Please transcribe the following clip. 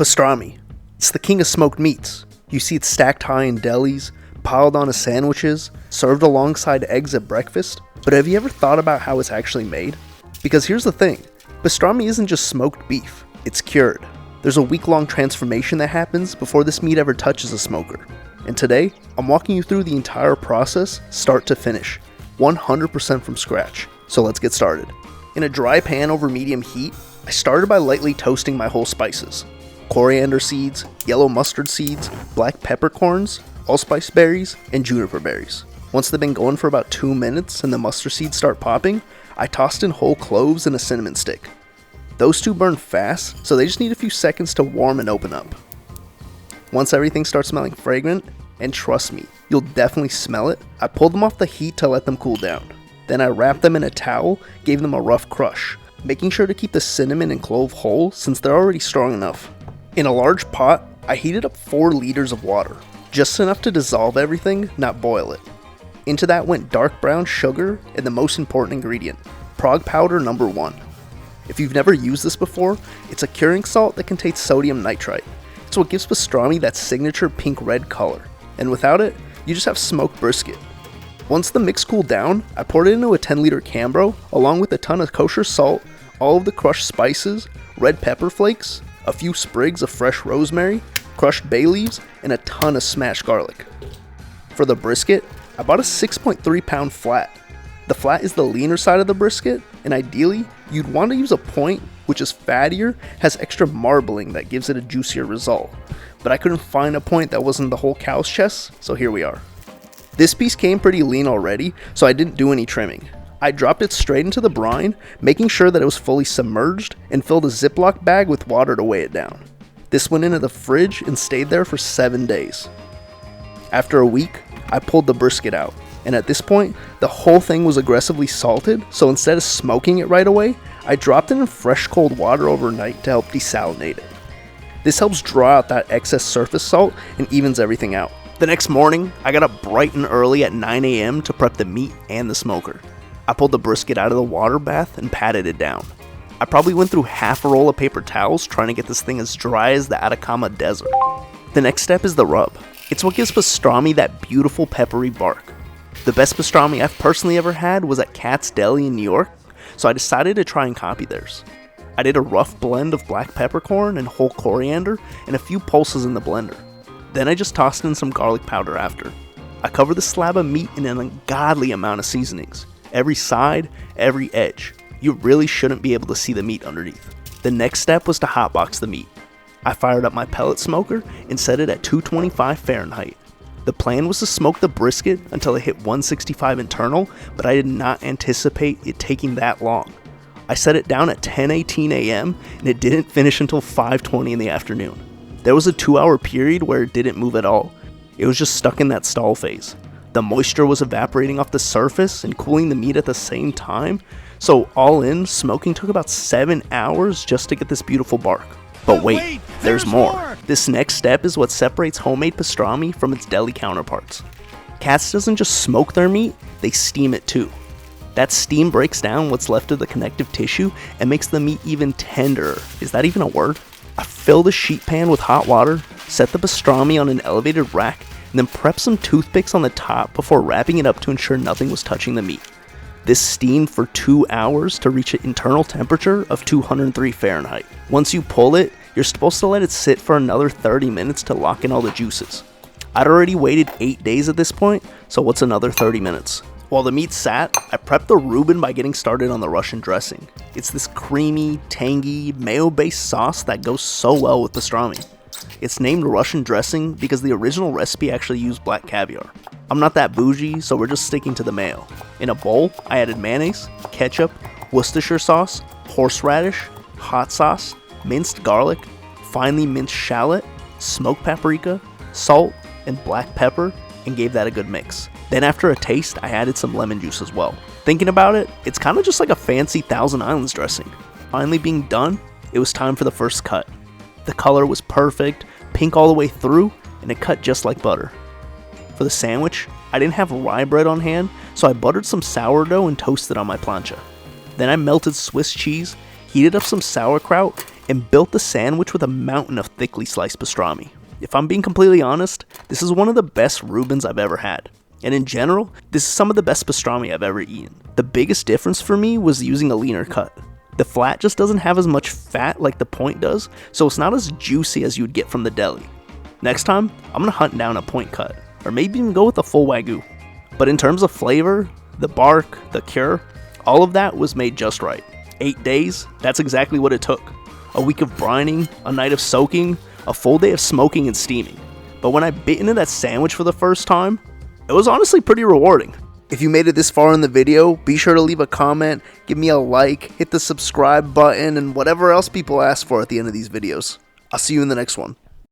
Pastrami. It's the king of smoked meats. You see it stacked high in delis, piled onto sandwiches, served alongside eggs at breakfast. But have you ever thought about how it's actually made? Because here's the thing, pastrami isn't just smoked beef, it's cured. There's a week-long transformation that happens before this meat ever touches a smoker. And today, I'm walking you through the entire process, start to finish, 100% from scratch. So let's get started. In a dry pan over medium heat, I started by lightly toasting my whole spices. Coriander seeds, yellow mustard seeds, black peppercorns, allspice berries, and juniper berries. Once they've been going for about 2 minutes and the mustard seeds start popping, I tossed in whole cloves and a cinnamon stick. Those two burn fast, so they just need a few seconds to warm and open up. Once everything starts smelling fragrant, and trust me, you'll definitely smell it, I pulled them off the heat to let them cool down. Then I wrapped them in a towel, gave them a rough crush, making sure to keep the cinnamon and clove whole since they're already strong enough. In a large pot, I heated up 4 liters of water, just enough to dissolve everything, not boil it. Into that went dark brown sugar and the most important ingredient, prog powder number 1. If you've never used this before, it's a curing salt that contains sodium nitrite. It's what gives pastrami that signature pink-red color, and without it, you just have smoked brisket. Once the mix cooled down, I poured it into a 10-liter Cambro, along with a ton of kosher salt, all of the crushed spices, red pepper flakes, a few sprigs of fresh rosemary, crushed bay leaves, and a ton of smashed garlic. For the brisket, I bought a 6.3 pound flat. The flat is the leaner side of the brisket, and ideally, you'd want to use a point which is fattier, has extra marbling that gives it a juicier result. But I couldn't find a point that wasn't the whole cow's chest, so here we are. This piece came pretty lean already, so I didn't do any trimming. I dropped it straight into the brine, making sure that it was fully submerged, and filled a Ziploc bag with water to weigh it down. This went into the fridge and stayed there for 7 days. After a week, I pulled the brisket out, and at this point, the whole thing was aggressively salted, so instead of smoking it right away, I dropped it in fresh cold water overnight to help desalinate it. This helps draw out that excess surface salt and evens everything out. The next morning, I got up bright and early at 9 a.m. to prep the meat and the smoker. I pulled the brisket out of the water bath and patted it down. I probably went through half a roll of paper towels trying to get this thing as dry as the Atacama Desert. The next step is the rub. It's what gives pastrami that beautiful peppery bark. The best pastrami I've personally ever had was at Katz Deli in New York, so I decided to try and copy theirs. I did a rough blend of black peppercorn and whole coriander and a few pulses in the blender. Then I just tossed in some garlic powder after. I covered the slab of meat in an ungodly amount of seasonings. Every side, every edge. You really shouldn't be able to see the meat underneath. The next step was to hotbox the meat. I fired up my pellet smoker and set it at 225 Fahrenheit. The plan was to smoke the brisket until it hit 165 internal, but I did not anticipate it taking that long. I set it down at 10:18 a.m. and it didn't finish until 5:20 in the afternoon. There was a 2-hour period where it didn't move at all. It was just stuck in that stall phase. The moisture was evaporating off the surface and cooling the meat at the same time, so all in, smoking took about 7 hours just to get this beautiful bark. But wait, there's more. This next step is what separates homemade pastrami from its deli counterparts. Katz doesn't just smoke their meat, they steam it too. That steam breaks down what's left of the connective tissue and makes the meat even tenderer. Is that even a word? I filled a sheet pan with hot water, set the pastrami on an elevated rack, and then prep some toothpicks on the top before wrapping it up to ensure nothing was touching the meat. This steamed for 2 hours to reach an internal temperature of 203 Fahrenheit. Once you pull it, you're supposed to let it sit for another 30 minutes to lock in all the juices. I'd already waited 8 days at this point, so what's another 30 minutes? While the meat sat, I prepped the Reuben by getting started on the Russian dressing. It's this creamy, tangy, mayo-based sauce that goes so well with pastrami. It's named Russian dressing because the original recipe actually used black caviar. I'm not that bougie, so we're just sticking to the mayo. In a bowl, I added mayonnaise, ketchup, Worcestershire sauce, horseradish, hot sauce, minced garlic, finely minced shallot, smoked paprika, salt, and black pepper, and gave that a good mix. Then after a taste, I added some lemon juice as well. Thinking about it, it's kind of just like a fancy Thousand Islands dressing. Finally being done, it was time for the first cut. The color was perfect, pink all the way through, and it cut just like butter. For the sandwich, I didn't have rye bread on hand, so I buttered some sourdough and toasted on my plancha. Then I melted Swiss cheese, heated up some sauerkraut, and built the sandwich with a mountain of thickly sliced pastrami. If I'm being completely honest, this is one of the best Reubens I've ever had. And in general, this is some of the best pastrami I've ever eaten. The biggest difference for me was using a leaner cut. The flat just doesn't have as much fat like the point does, so it's not as juicy as you would get from the deli. Next time, I'm gonna hunt down a point cut, or maybe even go with a full Wagyu. But in terms of flavor, the bark, the cure, all of that was made just right. 8 days, that's exactly what it took. A week of brining, a night of soaking, a full day of smoking and steaming. But when I bit into that sandwich for the first time, it was honestly pretty rewarding. If you made it this far in the video, be sure to leave a comment, give me a like, hit the subscribe button, and whatever else people ask for at the end of these videos. I'll see you in the next one.